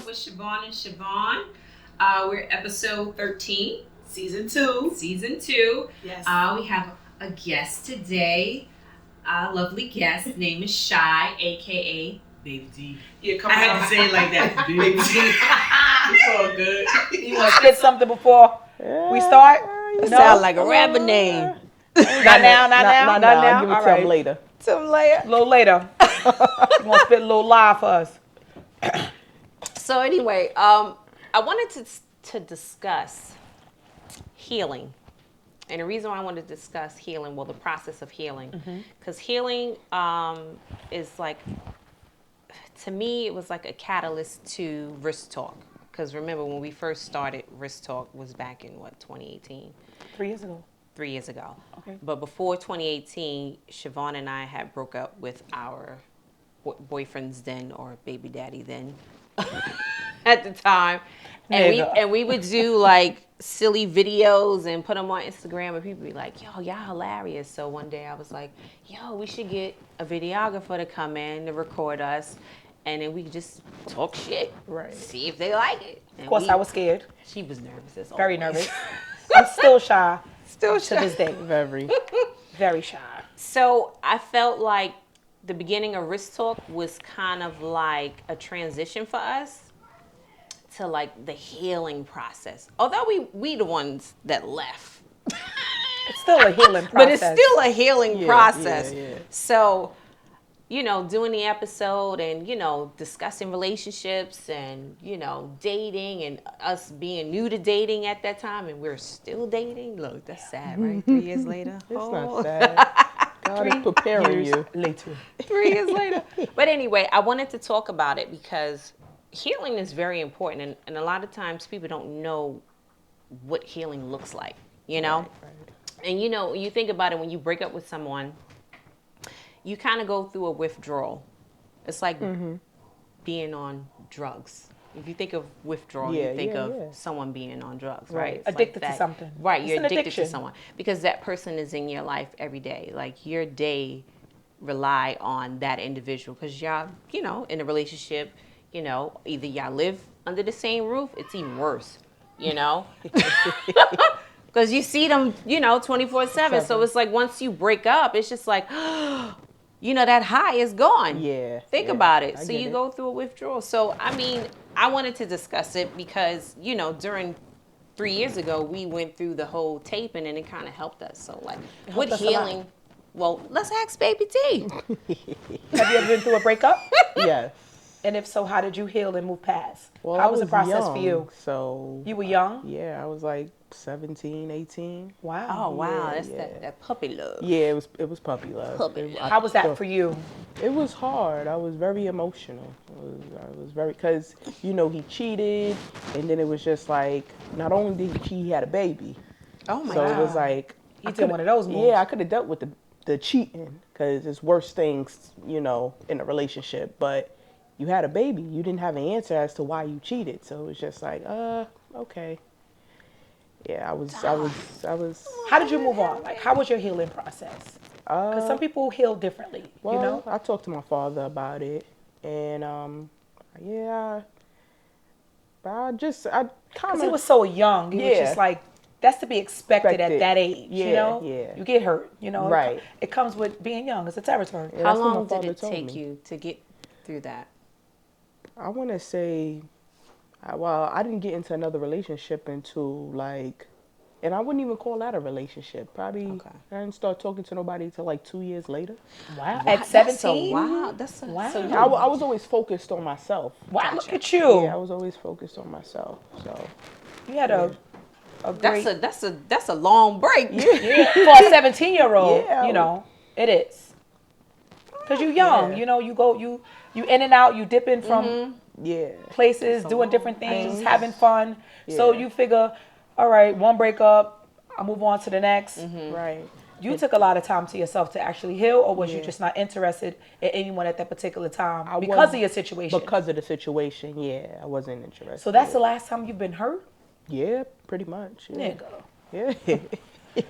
with Siobhan and Siobhan. We're episode 13. Season 2. Yes. We have a guest today. A lovely guest. His name is Shy, a.k.a. Baby D. Yeah, come on. I had to say it like that. Baby D. It's all good. You want to spit something before we start? You sound like a rapper name. Not now. Not now. Give it to him later. A little later. You want to spit a little live for us? So anyway, I wanted to discuss healing. And the reason why I wanted to discuss healing, well, the process of healing. Because healing is like, to me, it was like a catalyst to Risk Talk. Because remember, when we first started, Risk Talk was back in, 2018? 3 years ago. 3 years ago. Okay. But before 2018, Siobhan and I had broke up with our boyfriends then, or baby daddy then, at the time. And we would do like silly videos and put them on Instagram, and people be like, yo, y'all hilarious. So one day I was like, yo, we should get a videographer to come in to record us, and then we could just talk shit. Right. See if they like it. And Of course, I was scared. She was nervous as Very always. nervous. I'm still shy. Still to this day. Very shy. So I felt like the beginning of Risk Talk was kind of like a transition for us to like the healing process. Although we the ones that left. It's still a healing process. But it's still a healing process. Yeah. So, doing the episode and, discussing relationships and, dating and us being new to dating at that time, and we're still dating. Look, that's sad, right? 3 years later. It's not sad. God is preparing you. Later. 3 years later. But anyway, I wanted to talk about it because healing is very important. And a lot of times people don't know what healing looks like, Right. And, you think about it, when you break up with someone, you kind of go through a withdrawal. It's like being on drugs. If you think of withdrawal, you think of someone being on drugs, right? It's Addicted like to something. Right, It's you're an addicted addiction. to someone. Because that person is in your life every day. Like, your day rely on that individual. Because y'all, in a relationship, either y'all live under the same roof, it's even worse, Because you see them, 24/7. So it's like once you break up, it's just like, that high is gone. Yeah. Think about it. I So get you it. go through a withdrawal. So, I wanted to discuss it because, during 3 years ago, we went through the whole taping and it kind of helped us. So, like, with us a lot. healing, well, let's ask Baby T. Have you ever been through a breakup? Yes. And if so, how did you heal and move past? Well, how I was the process for young, you? So You were young? yeah, I was like 17, 18. Wow. Oh, wow. That's yeah. that puppy love. Yeah, it was puppy love. Puppy love. How was that for you? It was hard. I was very emotional. I was very, because, he cheated, and then it was just like, not only did he cheat, he had a baby. Oh, my So God. it was like, He did one of those moves. yeah, I could have dealt with the cheating, because it's worse things, in a relationship. But you had a baby. You didn't have an answer as to why you cheated. So it was just like, okay. Yeah, I was. How did you move on? Like, how was your healing process? Because some people heal differently, Well, I talked to my father about it, and but I kind Because of. it was so young. It was Yeah. just like, that's to be expected at Expected. that age, Yeah, yeah. You get hurt, Right. It comes with being young. It's a territory. Yeah, How that's what my long did father it told take me. you to get through that? I want to say, I didn't get into another relationship until and I wouldn't even call that a relationship. Probably Okay. I didn't start talking to nobody until like 2 years later. Wow. Wow, At 17? Wow. Wow. So I was always focused on myself. Wow, look at you. Yeah, I was always focused on myself. So You had a great... that's a long break. Yeah, for a 17-year-old, Yeah. It is. Because you're young, Yeah. you in and out, you dip in from yeah, places, doing different things, having fun. So you figure, all right, one breakup, I'll move on to the next. right. You took a lot of time to yourself to actually heal, or was you just not interested in anyone at that particular time because of your situation? Because of the situation, yeah, I wasn't interested. So that's the last time you've been hurt? Yeah, pretty much. Yeah. Nigga. Yeah.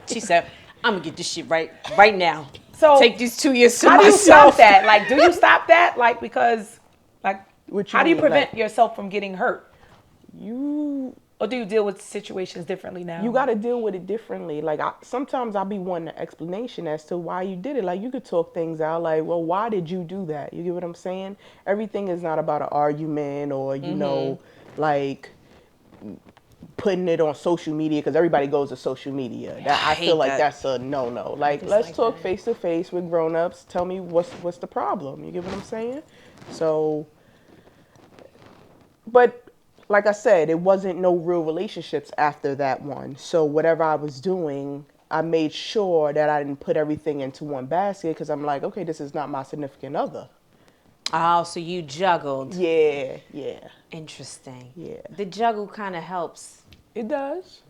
She said, I'm gonna get this shit right now. So take these 2 years to how do you myself. stop that? Like, do you stop that? Like, because, like, How do you prevent yourself from getting hurt? Or do you deal with situations differently now? You got to deal with it differently. Like, sometimes I'll be wanting an explanation as to why you did it. Like, you could talk things out. Like, well, why did you do that? You get what I'm saying? Everything is not about an argument or, you know, like putting it on social media, because everybody goes to social media. I feel like that's a no-no. Like, let's talk face to face with grown-ups. Tell me what's the problem. You get what I'm saying? So, but like I said, it wasn't no real relationships after that one. So whatever I was doing, I made sure that I didn't put everything into one basket, because I'm like, okay, this is not my significant other. Oh, so you juggled. Yeah. Interesting. Yeah. The juggle kind of helps. It does.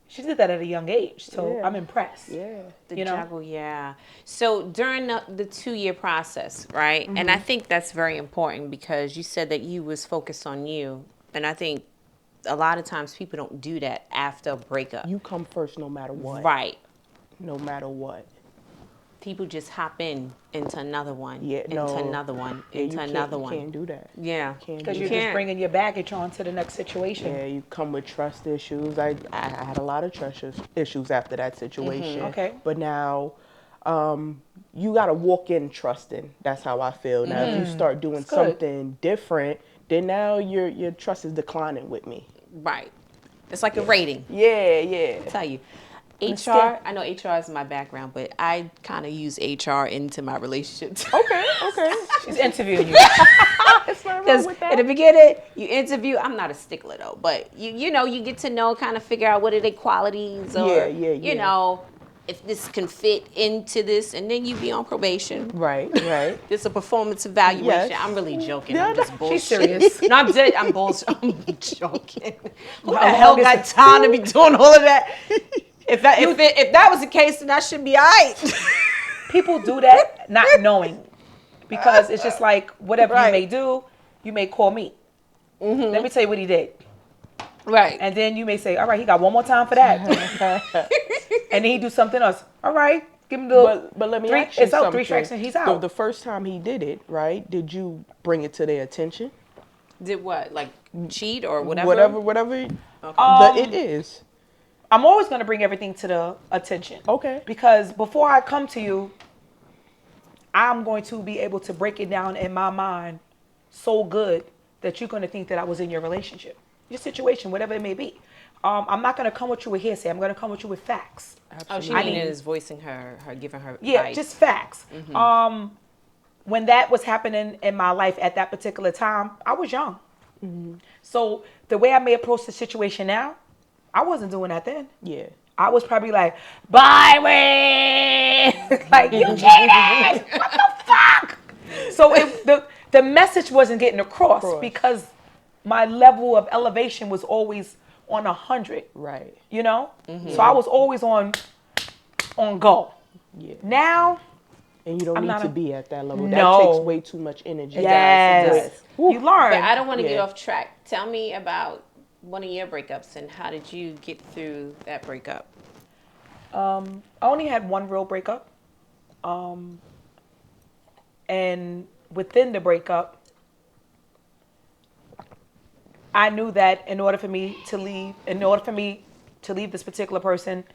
She did that at a young age, so I'm impressed. Yeah. The juggle, yeah. So during the 2-year process, right? And I think that's very important, because you said that you was focused on you. And I think a lot of times people don't do that after a breakup. You come first no matter what. Right. No matter what. People just hop into another one, another one, another one. You can't do that. Yeah. Because you're just bringing your baggage on to the next situation. Yeah, you come with trust issues. I had a lot of trust issues after that situation. Okay. But now, you got to walk in trusting. That's how I feel. Now, if you start doing something different, then now your trust is declining with me. Right. It's like a rating. Yeah. I'll tell you. HR, I know HR is my background, but I kind of use HR into my relationships. Okay. She's interviewing you. Because in the beginning, you interview. I'm not a stickler though, but you know, you get to know, kind of figure out what are their qualities, or you know, if this can fit into this, and then you be on probation. Right. It's a performance evaluation. Yes. I'm really joking. I'm just bullshit. She's serious. No, I'm bullshit. I'm joking. Who the hell got time to be doing all of that? If that was the case, then I should be all right. People do that not knowing, because it's just like, whatever you may do, you may call me. Let me tell you what he did. Right. And then you may say, all right, he got one more time for that. And then he do something else. All right, give him the but let me three. ask you It's out. something. 3 strikes and he's out. The first time he did it, right? Did you bring it to their attention? Did what? Like cheat or whatever? Whatever. Okay. It is. I'm always going to bring everything to the attention. Okay. Because before I come to you, I'm going to be able to break it down in my mind so good that you're going to think that I was in your relationship, your situation, whatever it may be. I'm not going to come with you with hearsay. I'm going to come with you with facts. Absolutely. Oh, she is voicing her giving her yeah, advice. Just facts. When that was happening in my life at that particular time, I was young. So the way I may approach the situation now, I wasn't doing that then. Yeah. I was probably like, bye, way. Like, you cheated. What the fuck? So the message wasn't getting across because my level of elevation was always on 100. Right. You know? So I was always on go. Yeah. Now, and you don't need to be at that level. No. That takes way too much energy. Yes. It does. You learn. But I don't want to get off track. Tell me about one of your breakups and how did you get through that breakup? I only had one real breakup. And within the breakup, I knew that in order for me to leave this particular person,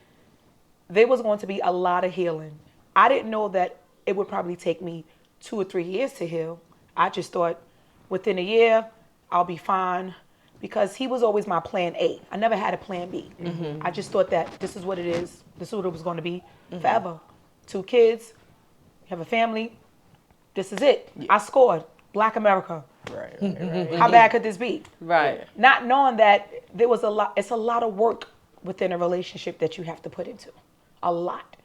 there was going to be a lot of healing. I didn't know that it would probably take me 2 or 3 years to heal. I just thought within a year, I'll be fine. Because he was always my plan A. I never had a plan B. I just thought that this is what it is. This is what it was going to be forever. 2 kids, have a family. This is it. Yeah. I scored. Black America. Right. How bad could this be? Right. Not knowing that there was a lot. It's a lot of work within a relationship that you have to put into. A lot.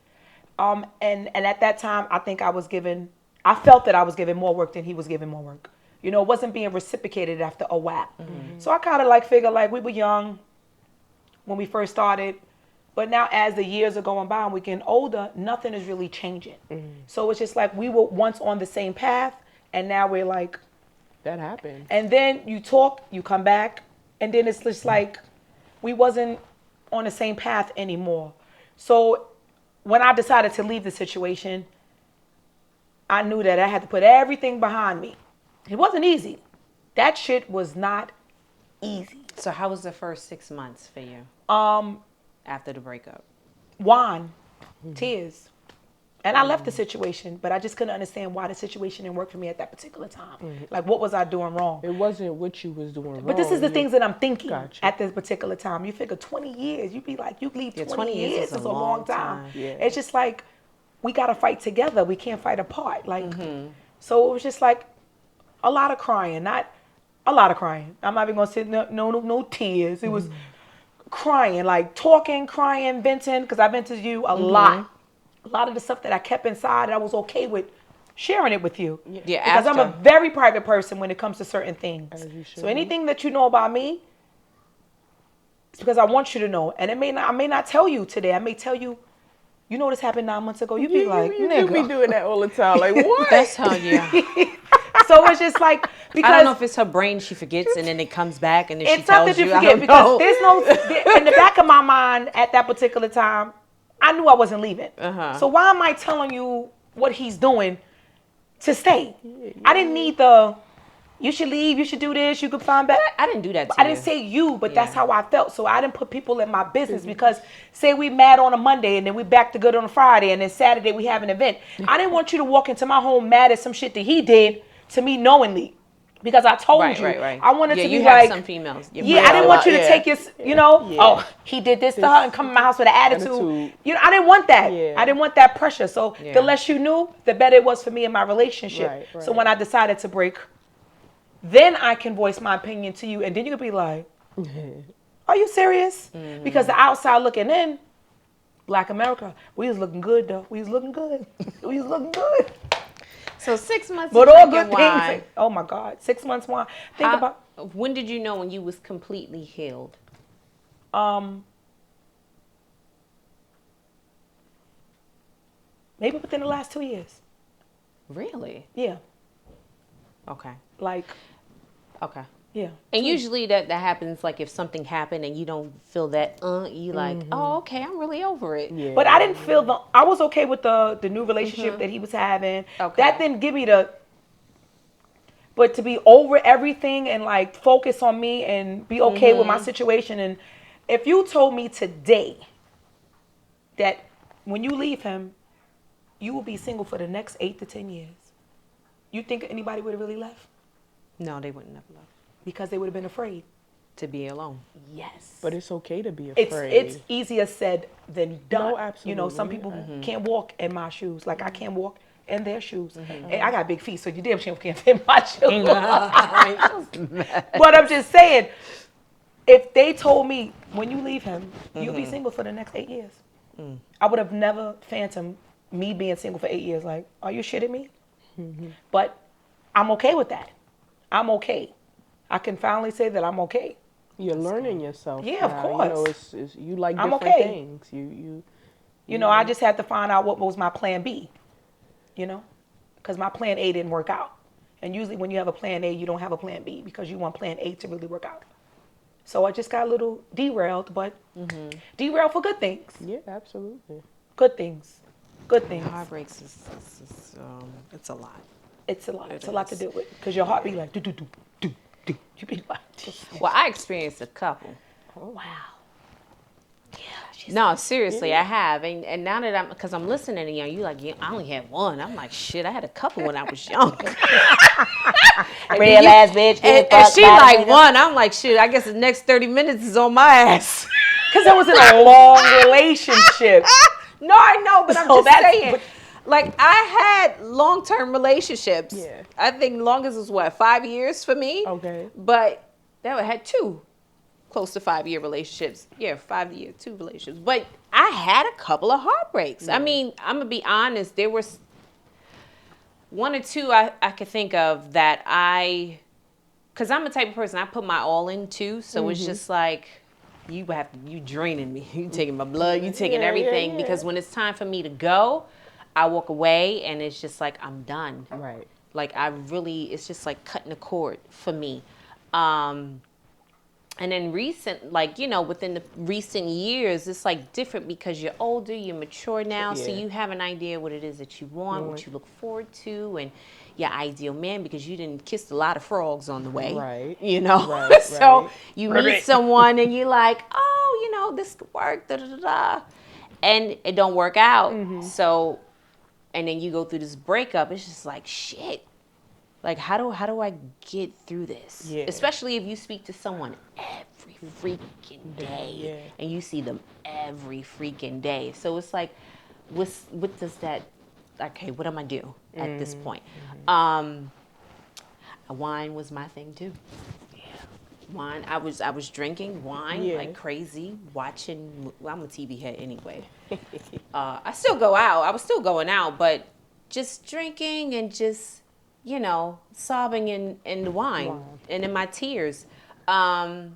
And at that time, I felt that I was giving more work than he was giving more work. You know, it wasn't being reciprocated after a while. So I kind of figured we were young when we first started. But now as the years are going by and we're getting older, nothing is really changing. So it's just we were once on the same path and now we're that happened. And then you talk, you come back, and then it's just we wasn't on the same path anymore. So when I decided to leave the situation, I knew that I had to put everything behind me. It wasn't easy. that shit was not easy. So how was the first 6 months for you Um, after the breakup? Wine, tears. And I left the situation, but I just couldn't understand why the situation didn't work for me at that particular time. Like, what was I doing wrong? It wasn't what you was doing wrong. But this is the things that I'm thinking Gotcha. at this particular time. You figure 20 years, you be like, you leave 20 years years is is a long time. Yeah. It's just like, we got to fight together. We can't fight apart. Like, so it was just like a lot of crying, not a lot of crying. I'm not even going to say no tears. It was crying, like talking, crying, venting, because I vented you a lot. A lot of the stuff that I kept inside, I was okay with sharing it with you. Yeah, because I'm a very private person when it comes to certain things. As you should So anything that you know about me, it's because I want you to know. And I may not tell you today. I may tell you, you know this happened 9 months ago. You'd be like, you nigga. do be doing that all the time. Like, what? That's how you. So it's just like, because I don't know if it's her brain she forgets and then it comes back and then she it's not tells that you you. I forget, don't because know. there's no, in the back of my mind at that particular time, I knew I wasn't leaving. So why am I telling you what he's doing to stay? I didn't need you should leave, you should do this, you could find better. I didn't do that to I you. didn't say you, but that's how I felt. So I didn't put people in my business because say we mad on a Monday and then we back to good on a Friday and then Saturday we have an event. I didn't want you to walk into my home mad at some shit that he did to me knowingly. Because I told you, Right. I wanted to be you like, have some females. I didn't want you to take your, Yeah. oh, he did this to her and come in my house with an attitude. I didn't want that. Yeah. I didn't want that pressure. So the less you knew, the better it was for me in my relationship. Right. So when I decided to break, then I can voice my opinion to you. And then you could be like, are you serious? Because the outside looking in, Black America, we was looking good though. We was looking good. So 6 months. But of all drinking good wine. things. Oh my God, 6 months wine. Think about. When did you know when you was completely healed? Maybe within the last 2 years. Really? Yeah. Okay. Like, Okay. yeah. And usually that happens like if something happened and you don't feel that you like, oh, okay, I'm really over it. Yeah. But I didn't feel I was okay with the new relationship that he was having. Okay. That didn't give me but to be over everything and like focus on me and be okay with my situation. And if you told me today that when you leave him, you will be single for the next 8 to 10 years, you think anybody would have really left? No, they wouldn't have loved Because they would have been afraid. to be alone. Yes. But it's okay to be afraid. It's easier said than done. No, absolutely. Some people can't walk in my shoes. Like I can't walk in their shoes. And I got big feet, so you damn sure can't fit in my shoes. But I'm just saying, if they told me when you leave him, you'll be single for the next 8 years, I would have never phantomed me being single for 8 years. Like, are you shitting me? But I'm okay with that. I'm okay. I can finally say that I'm okay. You're learning yourself. Yeah, of now. course. It's you like I'm different okay. things. I just had to find out what was my plan B, because my plan A didn't work out. And usually when you have a plan A, you don't have a plan B because you want plan A to really work out. So I just got a little derailed, but derailed for good things. Yeah, absolutely. Good things. Good things. Heartbreaks is it's a lot. It's a lot. It's a lot to deal with because your heart be like, do. You be like, Well, I experienced a couple. oh, wow. Yeah. No, seriously, I have. And now that because I'm listening to you like, yeah, I only had one. I'm like, shit, I had a couple when I was young. Real ass bitch. And she like one. I'm like, shit, I guess the next 30 minutes is on my ass. Because it was in a long relationship. No, I know, but I'm So just saying. Like, I had long-term relationships. Yeah. I think longest was 5 years for me? Okay. But I had 2 close to 5-year relationships. Yeah, 5-year, 2 relationships. But I had a couple of heartbreaks. Yeah. I mean, I'm going to be honest. There was 1 or 2 I could think of that because I'm the type of person, I put my all in too. So it's just like, you draining me. You taking my blood, you taking everything. Because when it's time for me to go, I walk away and it's just like, I'm done. Right. Like it's just like cutting the cord for me. And then within the recent years, it's like different because you're older, you're mature now. So you have an idea what it is that you want, what you look forward to. And your ideal man because you didn't kiss a lot of frogs on the way. Right. You know? Right, So right. you meet someone and you're like, oh, you know, this could work, da da da da. And it don't work out. So, and then you go through this breakup. It's just like, shit. Like, how do I get through this? Yeah. Especially if you speak to someone every freaking day and you see them every freaking day. So it's like, what does that? Okay, what am I do at this point? Wine was my thing too. Wine. I was drinking wine like crazy, watching. Well, I'm a TV head anyway. I still go out. I was still going out, but just drinking and just, you know, sobbing in the wine and in my tears. I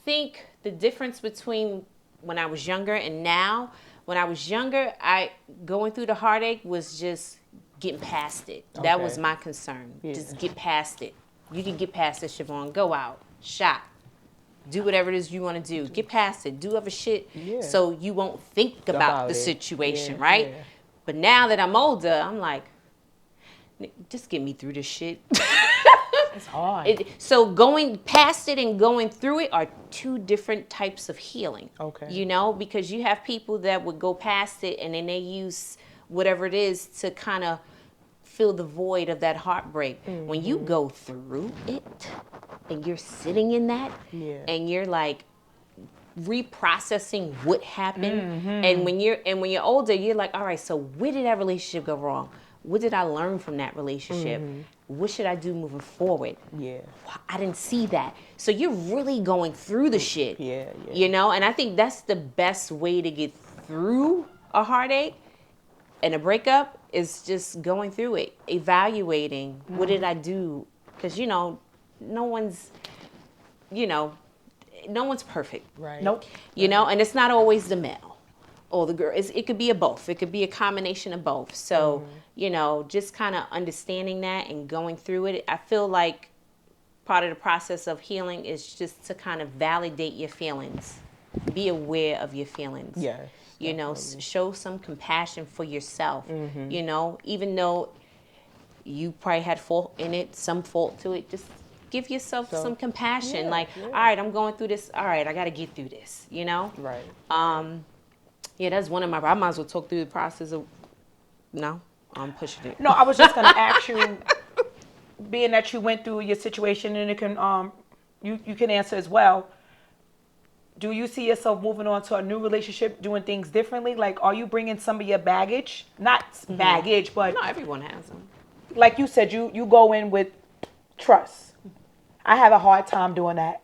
think the difference between when I was younger and now, when I was younger, going through the heartache was just getting past it. Okay. That was my concern. Yeah. Just get past it. You can get past it, Siobhan. Go out, shop, do whatever it is you want to do. Get past it. Do other shit so you won't think about the situation, right? Yeah. But now that I'm older, I'm like, just get me through this shit. It's hard. So going past it and going through it are two different types of healing. Okay. You know, because you have people that would go past it and then they use whatever it is to kind of fill the void of that heartbreak. Mm-hmm. When you go through it and you're sitting in that and you're like reprocessing what happened, and when you're older, you're like, all right, so where did that relationship go wrong? What did I learn from that relationship? What should I do moving forward? Yeah, I didn't see that. So you're really going through the shit. Yeah. You know, and I think that's the best way to get through a heartache and a breakup is just going through it, evaluating what did I do? Because, you know, no one's perfect. Right. Nope. You know, and it's not always the male or the girl. It could be a both. It could be a combination of both. So, you know, just kind of understanding that and going through it. I feel like part of the process of healing is just to kind of validate your feelings. Be aware of your feelings. Yes. You know, show some compassion for yourself. You know, even though you probably had fault in it, some fault to it, just give yourself some compassion. All right, I'm going through this. All right, I got to get through this, you know? Right. Yeah, that's one of my, I might as well talk through the process of, no, I'm pushing it. No, I was just going to ask you, being that you went through your situation and it can, you can answer as well. Do you see yourself moving on to a new relationship, doing things differently? Like, are you bringing some of your baggage? Not baggage, but... No, everyone has them. Like you said, you go in with trust. I have a hard time doing that.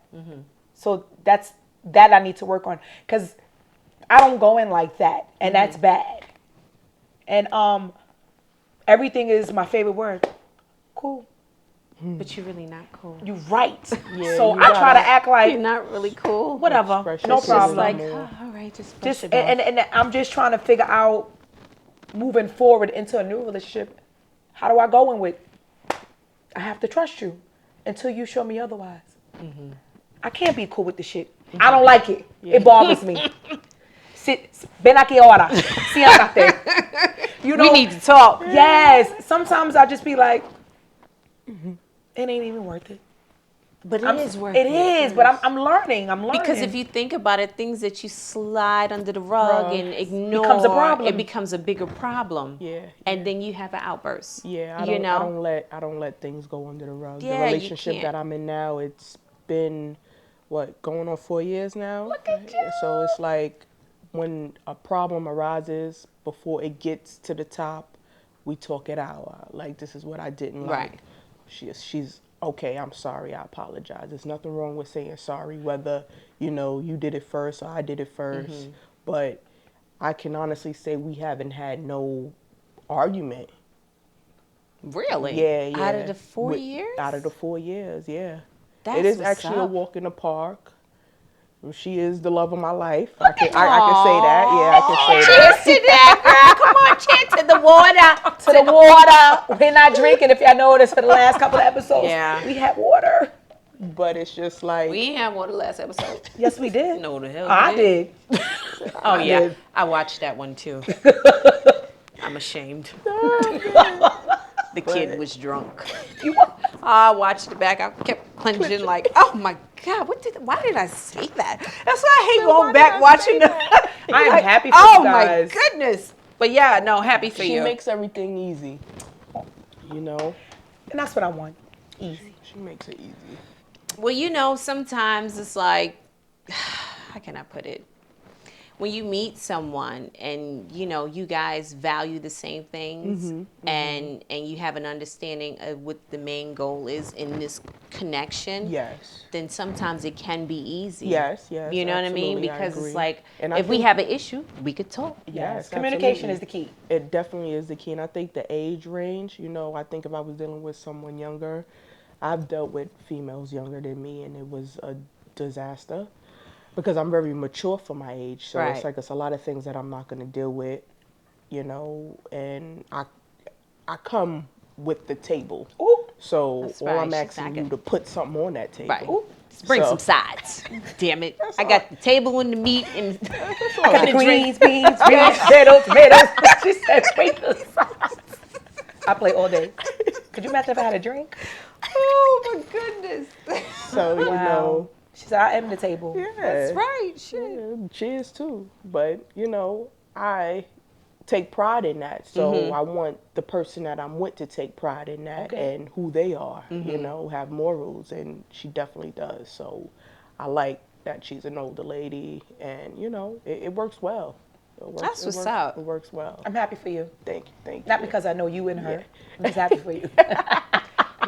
So that I need to work on. Because I don't go in like that. And that's bad. And everything is my favorite word. Cool. But you're really not cool. You're right. Yeah, so I try to act like you're not really cool. Whatever, no problem. Like, all right, just and I'm just trying to figure out moving forward into a new relationship. How do I go in with? I have to trust you until you show me otherwise. I can't be cool with the shit. I don't like it. It bothers me. Ven aquí ahora. Siéntate. You know, we need to talk. Yes. Sometimes I just be like. It ain't even worth it. But it is worth it. It is, but I'm learning. Because if you think about it, things that you slide under the rug and ignore, becomes a problem. It becomes a bigger problem. Yeah. And then you have an outburst. Yeah, I don't let things go under the rug. Yeah, the relationship that I'm in now, it's been going on 4 years now. Look at you. So it's like when a problem arises, before it gets to the top, we talk it out. Like, this is what I didn't like. Right. She's okay, I'm sorry, I apologize. There's nothing wrong with saying sorry, whether, you know, you did it first or I did it first. But I can honestly say we haven't had no argument. Really? Yeah. Out of the 4 years? Out of the 4 years, yeah. That's it is actually a walk in the park. She is the love of my life. I can say that. Yeah, I can say that. Cheers to that, girl. Come on, cheers to the water. To the water. We're not drinking, if y'all noticed, for the last couple of episodes. Yeah. We had water. But it's just like... We didn't have water last episode. Yes, we did. No, the hell I did. Oh, yeah. Did. I watched that one, too. I'm ashamed. The But- kid was drunk. I watched it back. I kept clenching like, oh my God, why did I say that? That's why I hate going back watching the. I am happy for oh you guys. my goodness. But yeah, no, happy for She you. makes everything easy. You know? And that's what I want. Easy. She makes it easy. Well, sometimes it's like, how can I put it? When you meet someone and, you guys value the same things and you have an understanding of what the main goal is in this connection, Yes. then sometimes it can be easy. Yes. You know what I mean? absolutely, Because agree. it's like, And if we have an issue, we could talk. Yes, Communication absolutely. is the key. It definitely is the key. And I think the age range, I think if I was dealing with someone younger, I've dealt with females younger than me, and it was a disaster because I'm very mature for my age. So Right. it's like it's a lot of things that I'm not going to deal with, and I come with the table. Ooh. So That's all right. I'm She's asking not you gonna- to put something on that table. Right. Bring So- some sides. Damn it. I got the table and the meat and I got the greens, beans, tomatoes. She said, bring the sauce. I play all day. Could you imagine if I had a drink? oh my goodness. So, She said, I am the table. yeah. That's right. Shit. Yeah, cheers too. But I take pride in that. So I want the person that I'm with to take pride in that and who they are. Have morals, and she definitely does. So I like that she's an older lady, and it works well. That's what's up. It works well. I'm happy for you. Thank you. Not because I know you and her. I'm just happy for you.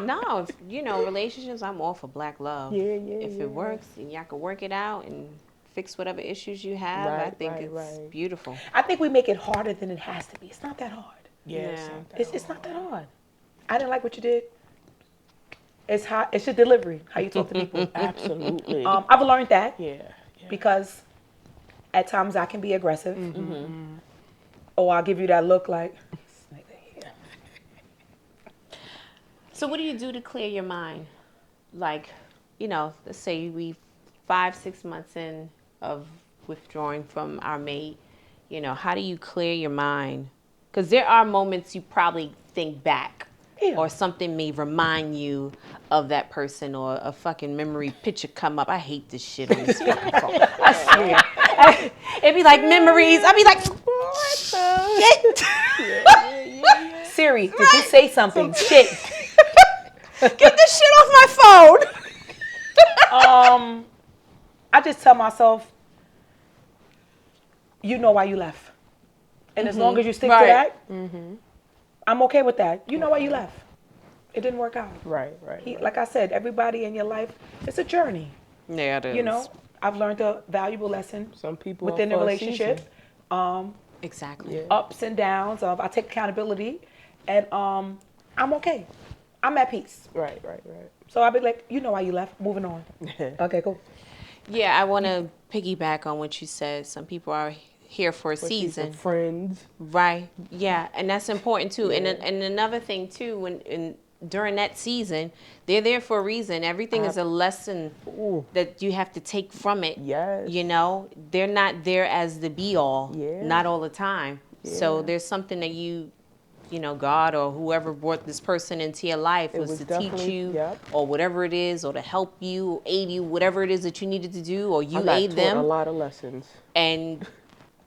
No, relationships, I'm all for black love. Yeah, If it works and y'all can work it out and fix whatever issues you have, I Right, think right, it's right. beautiful. I think we make it harder than it has to be. It's not that hard. Yeah. It's not that hard. I didn't like what you did. It's hot. It's your delivery, how you talk to people. Absolutely. I've learned that yeah. because at times I can be aggressive. Or I'll give you that look like, So what do you do to clear your mind? Like, let's say we 5-6 months in of withdrawing from our mate, how do you clear your mind? Because there are moments you probably think back or something may remind you of that person or a fucking memory picture come up. I hate this shit on this fucking phone. I swear. It'd be like memories. I'd be like, what the shit? Siri, did you say something? Shit. Get this shit off my phone. I just tell myself, you know why you left. And as long as you stick to that, I'm okay with that. You know why you left. It didn't work out. Right. Like I said, everybody in your life, it's a journey. Yeah, it is. I've learned a valuable lesson Some people within are the for a relationship. season. Exactly. Yeah. Ups and downs of I take accountability, and I'm okay. I'm at peace. Right. So I'll be like, you know why you left. Moving on. Okay, cool. Yeah, I want to piggyback on what you said. Some people are here for a season. Friends. Right. Yeah, and that's important too. And another thing too, during that season, they're there for a reason. Everything is a lesson that you have to take from it. Yes. They're not there as the be all. Yeah. Not all the time. So Yeah. there's something that God or whoever brought this person into your life was to teach definitely- you yep. or whatever it is, or to help you, or aid you, whatever it is that you needed to do, or you I got aid taught them. a lot of lessons. And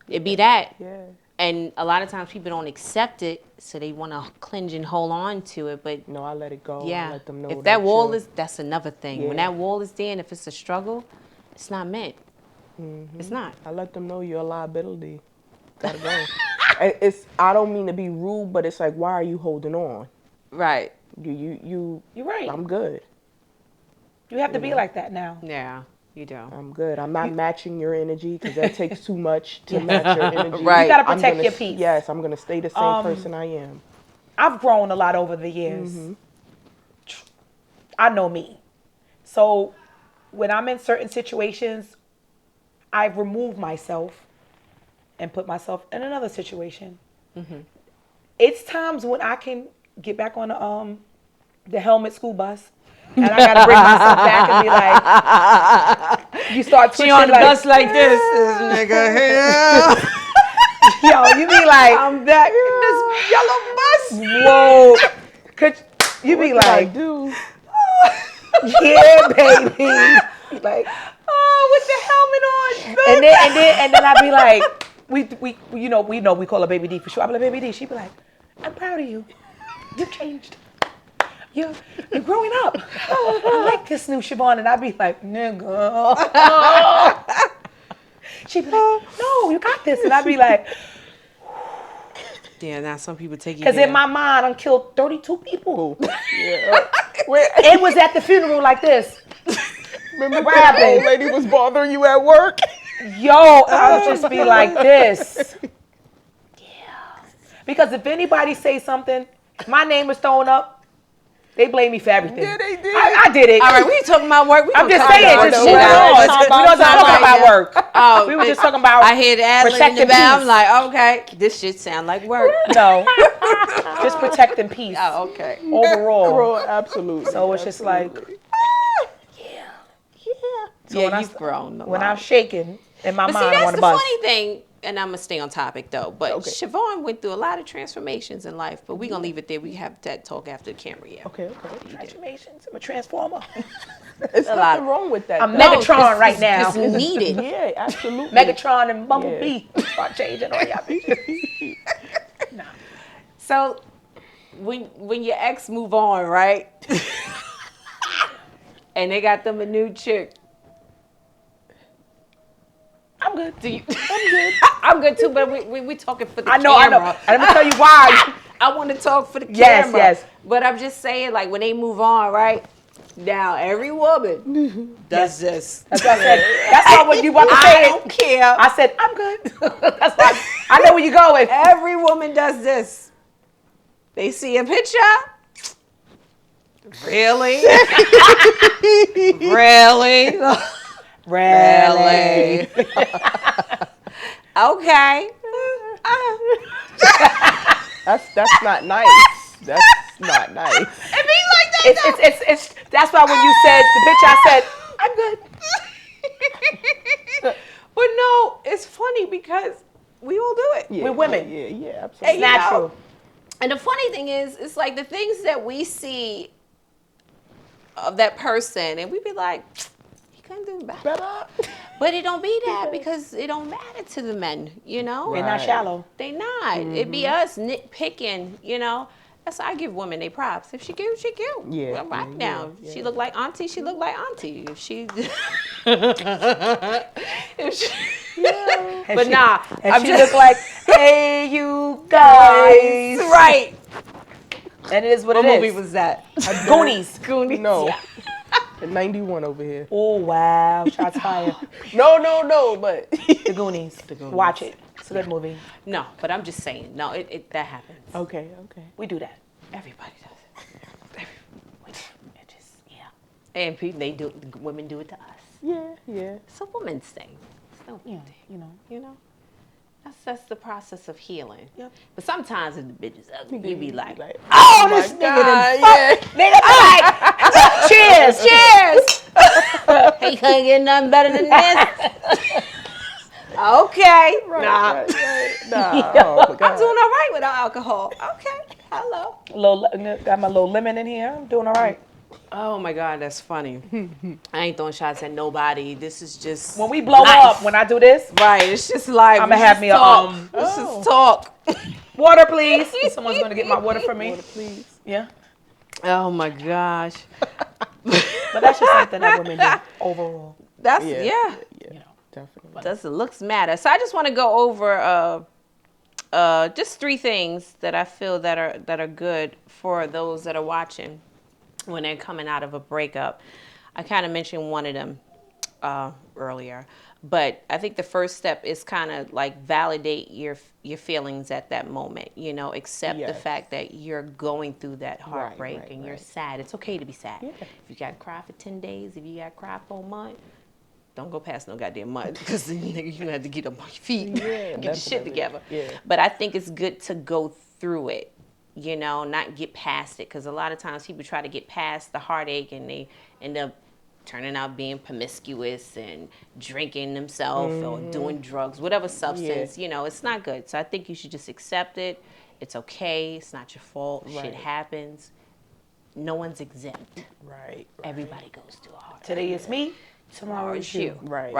it'd be that. Yeah. And a lot of times people don't accept it, so they want to clinch and hold on to it. But No, I let it go. I yeah, let them know if that wall you're- is, that's another thing. When Yeah. that wall is there and if it's a struggle, it's not meant. It's not. I let them know you're a liability. Gotta go. I don't mean to be rude, but it's like, why are you holding on? Right. You're right. I'm good. You have to be like that now. Yeah, you do. I'm good. I'm not matching your energy because that takes too much to match your energy. Right. You gotta I'm protect gonna your s- peace. Yes, I'm gonna stay the same person I am. I've grown a lot over the years. I know me. So when I'm in certain situations, I remove myself and put myself in another situation. It's times when I can get back on the helmet school bus, and I gotta bring myself back and be like, you start twitching like this nigga here. yo, you be like, I'm back in this yellow bus. whoa. Could you be What did I like, do? yeah, baby. Like, oh, with the helmet on. and then I'd be like, we know we call her Baby D for sure. I'd be like, Baby D. She'd be like, I'm proud of you. You've changed. You're growing up. I like this new Siobhan. And I'd be like, nigga. She'd be like, no, you got this. And I'd be like, Yeah, now some people take you because there. in my mind, I killed 32 people. Yeah. It was at the funeral like this. Remember when the old lady was bothering you at work? Yo, I would just be like this. Yeah. Because if anybody say something, if my name is thrown up, they blame me for everything. Yeah, they did. I did it. All right, we ain't talking about work. I'm just saying, just moving on. We don't talk about work. Oh, We were just talking about I hear the ad-lib in the back. I'm like, okay, this shit sound like work. No. Just protecting peace. Oh, okay. Overall. Absolutely. So it's just like, yeah. so Yeah, when you've grown a when lot. I'm shaking in my But see, mind, I that's want the to bust. funny thing, and I'm going to stay on topic, though. But Okay. Siobhan went through a lot of transformations in life, but we're going to leave it there. We have that talk after the camera, yeah. Okay. Transformations. I'm a transformer. It's nothing wrong with that. I'm though. Megatron right now. It's needed. Yeah, absolutely. Megatron and Bumblebee. Start changing all y'all bitches. Nah. So, when your ex move on, right? And they got them a new chick. I'm good. Do you? I'm good. I'm good too, but we talking for the I know. camera. And I'm going to tell you why. I want to talk for the Yes, camera. yes. But I'm just saying, like, when they move on, right? Now, every woman does this. That's what I said. That's why when you want to say I it, don't care. I said, I'm good. That's why I know where you're going. Every woman does this. They see a picture. Really? Really? Really? Okay. That's not nice. That's not nice. It be like that. It's that's why when you said the picture, I said, I'm good. But no, it's funny because we all do it. Yeah, We're women. Yeah, And, absolutely. you Natural. know, and the funny thing is, it's like the things that we see of that person, and we be like, he couldn't do better. Better. But it don't be that because it don't matter to the men, you know? They're not Right. shallow. They not. It be us nitpicking, you know? That's why I give women their props. If she cute, she cute. Yeah, Well, right yeah, now. yeah. She look like auntie, she look like auntie. If she... if she but nah, And I'm she just look like, hey, you guys. right. And it is what What it is. movie was that? Goonies. Goonies. No. 91 over here. Oh, wow. Shots fired. No, but The Goonies. Watch it. It's a good movie. No, but I'm just saying. No, it that happens. okay. We do that. Everybody does it. It just, yeah. And people, women do it to us. Yeah. It's a woman's thing. It's no big deal. You know? That's the process of healing. Yep. But sometimes if the bitch is ugly, you be like, Oh, my this nigga God, done fuck. Nigga, like, cheers. he couldn't get nothing better than this. Okay. Nah. Nah. Oh, my I'm God. doing all right without alcohol. Okay. Hello. Got my little lemon in here. I'm doing all right. Oh my God, that's funny. I ain't throwing shots at nobody. This is just When we blow life. up, when I do this, Right, it's just life. I'ma Let's have just me a, talk. Let's just talk. water, please. Someone's going to get my water for me. Water, please. Yeah. Oh my gosh. But that's just something that women do overall. That's Yeah. You know. Definitely. Does the looks matter? So I just want to go over just 3 things that I feel that are good for those that are watching when they're coming out of a breakup. I kind of mentioned one of them earlier, but I think the first step is kind of like validate your feelings at that moment. You know, accept the Yes. fact that you're going through that heartbreak right, and you're right. sad. It's okay to be sad. Yeah. If you got to cry for 10 days, if you got to cry for a month, don't go past no goddamn month because then you're gonna have to get up on your feet, Yeah, get your shit definitely. together. Yeah. But I think it's good to go through it, you know, not get past it, because a lot of times people try to get past the heartache and they end up turning out being promiscuous and drinking themselves or doing drugs, whatever substance, you know, it's not good. So I think you should just accept it. It's okay. It's not your fault. Shit Right. happens. no one's exempt. Right. Everybody goes through a hard. Today it's me, tomorrow it's you. Right.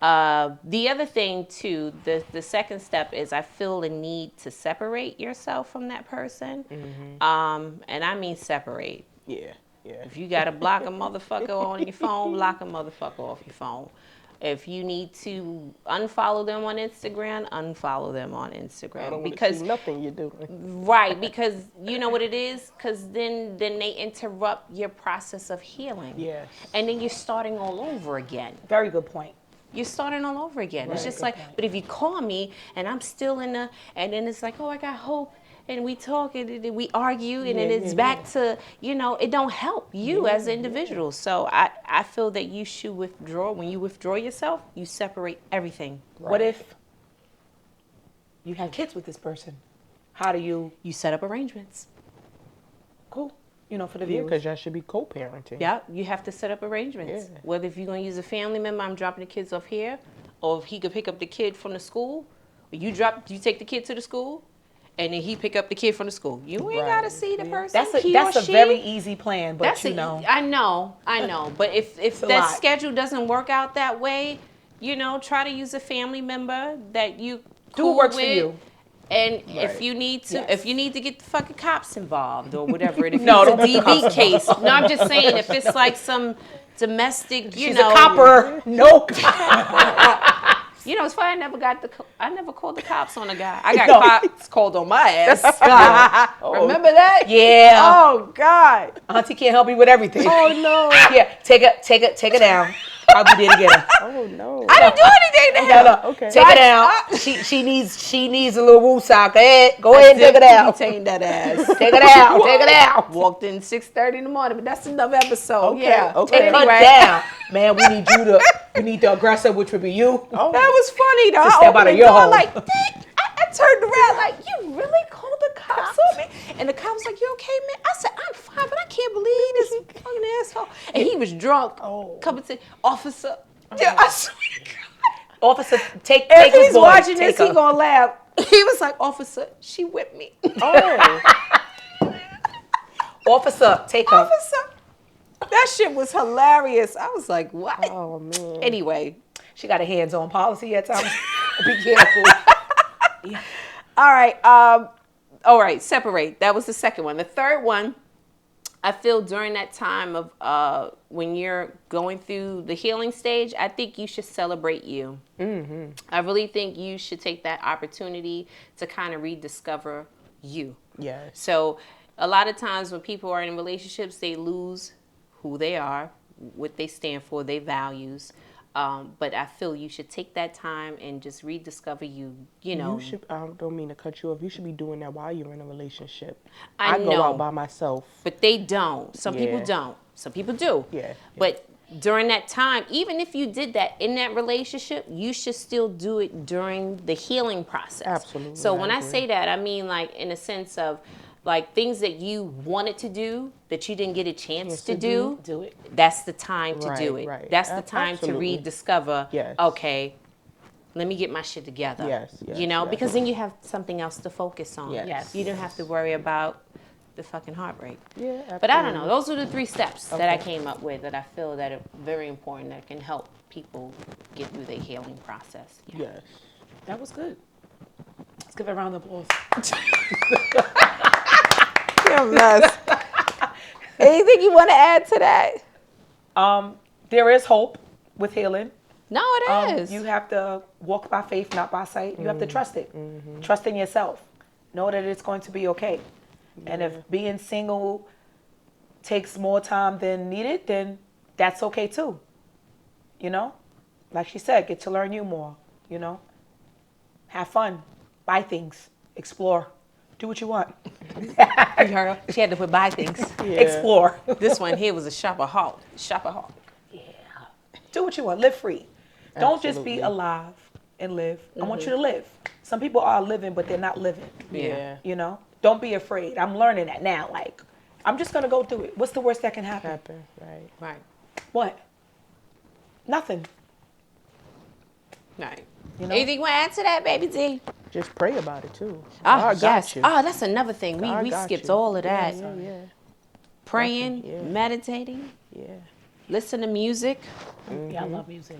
The other thing too, the second step is I feel the need to separate yourself from that person. And I mean separate. Yeah. If you gotta block a motherfucker on your phone, block a motherfucker off your phone. If you need to unfollow them on Instagram, unfollow them on Instagram. I don't because see nothing you're doing. Right, because you know what it is? Because then they interrupt your process of healing. Yes. And then you're starting all over again. Very good point. You're starting all over again. Right, It's just good like, point. but if you call me and I'm still in the, and then it's like, oh, I got hope. And we talk and then we argue and then it's back to, it don't help you as an individual. So I feel that you should withdraw. When you withdraw yourself, you separate everything. Right. What if you have kids with this person? How do you? You set up arrangements. Cool. For the Yeah, viewers. because y'all should be co-parenting. Yeah, you have to set up arrangements. Yeah. Whether if you're going to use a family member, I'm dropping the kids off here, or if he could pick up the kid from the school, or you take the kid to the school, and then he pick up the kid from the school. You ain't got to see the person. That's a very easy plan, but I know. But if that lot. schedule doesn't work out that way, try to use a family member that you do what works for you. And if you need to get the fucking cops involved or whatever, and if No, it's a don't put the DV cops case. No, I'm just saying if it's like some domestic, She's a copper. No cop. It's funny. I never called the cops on a guy. I got cops called on my ass. Remember that? Yeah. Oh God. Auntie can't help me with everything. Oh no. Yeah, take it down. I'll be there to get her. Oh no. I didn't do anything to him. No. Okay. Take it down. She needs a little woo sock. Go ahead and take it out. Maintain that ass. Take it out. Take it out. Walked in 6:30 in the morning, but that's another episode. Okay, Yeah. okay. Take it down. Man, we need the aggressor, which would be you. Oh. That was funny though. To I step out opened of the your door home. like, dang. I turned around like, you really called the cops on me? And the cop was like, you okay, man? I said, I'm fine, but I can't believe this fucking asshole. And he was drunk. Coming to officer. Yeah, I swear to God. Officer, take If his he's boy. watching Take this, he her. gonna laugh. He was like, officer, she whipped me. Oh. Officer, take her. Officer. That shit was hilarious. I was like, what? Oh man. Anyway. She got a hands-on policy at times. Be careful. Yeah. All right, separate. That was the second one. The third one, I feel during that time of when you're going through the healing stage, I think you should celebrate you. Mm-hmm. I really think you should take that opportunity to kind of rediscover you. Yes. So a lot of times when people are in relationships, they lose who they are, what they stand for, their values. But I feel you should take that time and just rediscover you. You should. I don't mean to cut you off. You should be doing that while you're in a relationship. I go know. out by myself. But they don't. Some people don't. Some people do. Yeah. But during that time, even if you did that in that relationship, you should still do it during the healing process. Absolutely. So when I agree. say that, I mean like in a sense of like things that you wanted to do that you didn't get a chance to do. Do it. That's the time to do it. Right. That's the time Absolutely. to rediscover. Yes. Okay, let me get my shit together. Yes, Because then you have something else to focus on. Yes. You don't have to worry about the fucking heartbreak. Yeah, absolutely. But I don't know. Those are the 3 steps that I came up with that I feel that are very important that can help people get through their healing process. Yeah. Yes. That was good. Let's give it a round of applause. Anything you want to add to that? There is hope with healing. No, it is. You have to walk by faith, not by sight. You have to trust it. Trust in yourself. Know that it's going to be okay. And if being single takes more time than needed, then that's okay too. Like she said, get to learn you more, Have fun. Buy things. Explore. Do what you want. You heard her? She had to put by things. Yeah. Explore. This one here was a shopaholic. Yeah. Do what you want. Live free. Don't just be Absolutely. alive and live. I want you to live. Some people are living, but they're not living. Yeah. Don't be afraid. I'm learning that now. Like, I'm just going to go through it. What's the worst that can happen? Right. Right. What? Nothing. Right. Anything you want to add to that, baby D? Just pray about it too. Oh, God got yes. you. Oh, that's another thing. God We got skipped you. all of that. Yeah. praying, Yeah. meditating, Yeah. listen to music, Yeah, I love music.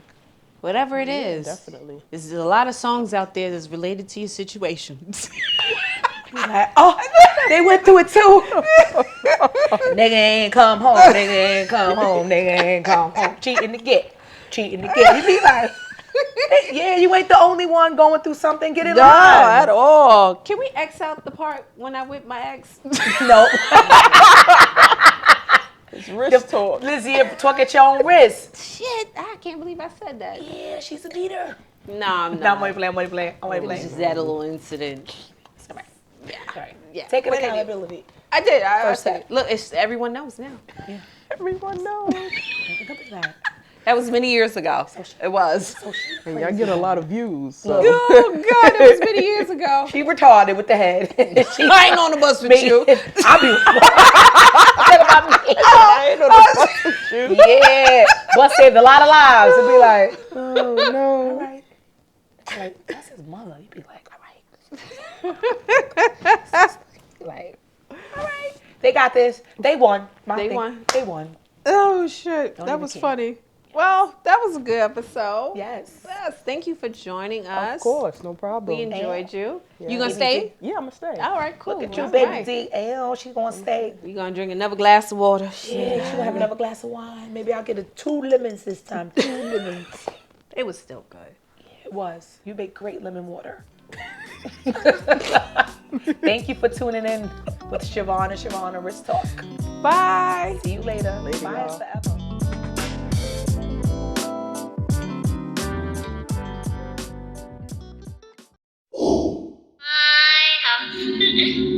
whatever it is. Definitely. There's a lot of songs out there that's related to your situations. Like, oh, they went through it too. Nigga ain't come home. Nigga ain't come home. Nigga ain't come home. Cheating to get. Cheating to get. You be like, yeah, you ain't the only one going through something. Get in No, line. at all. Can we X out the part when I whip my ex? No. It's wrist talk. Lizzie, talk at your own risk. Shit, I can't believe I said that. Yeah, she's a beater. No, I'm No, not. I'm only playing. It was just that little incident. Yeah. Right. Yeah. Taking What did accountability. I did. I First said, step. look, everyone knows now. Everyone knows. That was many years ago. It was. And y'all get a lot of views. So. Oh, God, it was many years ago. She retarded with the head. I ain't on the bus with you. I'll be. Talk about me. I ain't on the bus with you. Yeah. Bus saved a lot of lives. It'd be like, Oh, no. all right. Like, that's his mother. You'd be like, all right. Like, all right. They got this. They won. They won. They won. Oh, shit. Don't That even was care. funny. Well, that was a good episode. Yes. Yes. Thank you for joining us. Of course, no problem. We enjoyed you. Yeah. You gonna stay? Yeah, I'm going to stay. All right, cool. Look at you, All baby right. D. L. She gonna stay. We gonna drink another glass of water. Yeah, she gonna have another glass of wine. Maybe I'll get 2 lemons this time. 2 lemons. It was still good. It was. You make great lemon water. Thank you for tuning in with Siobhan and Siobhan and Rich Talk. Bye. See you later. Later, Bye y'all. forever. My house.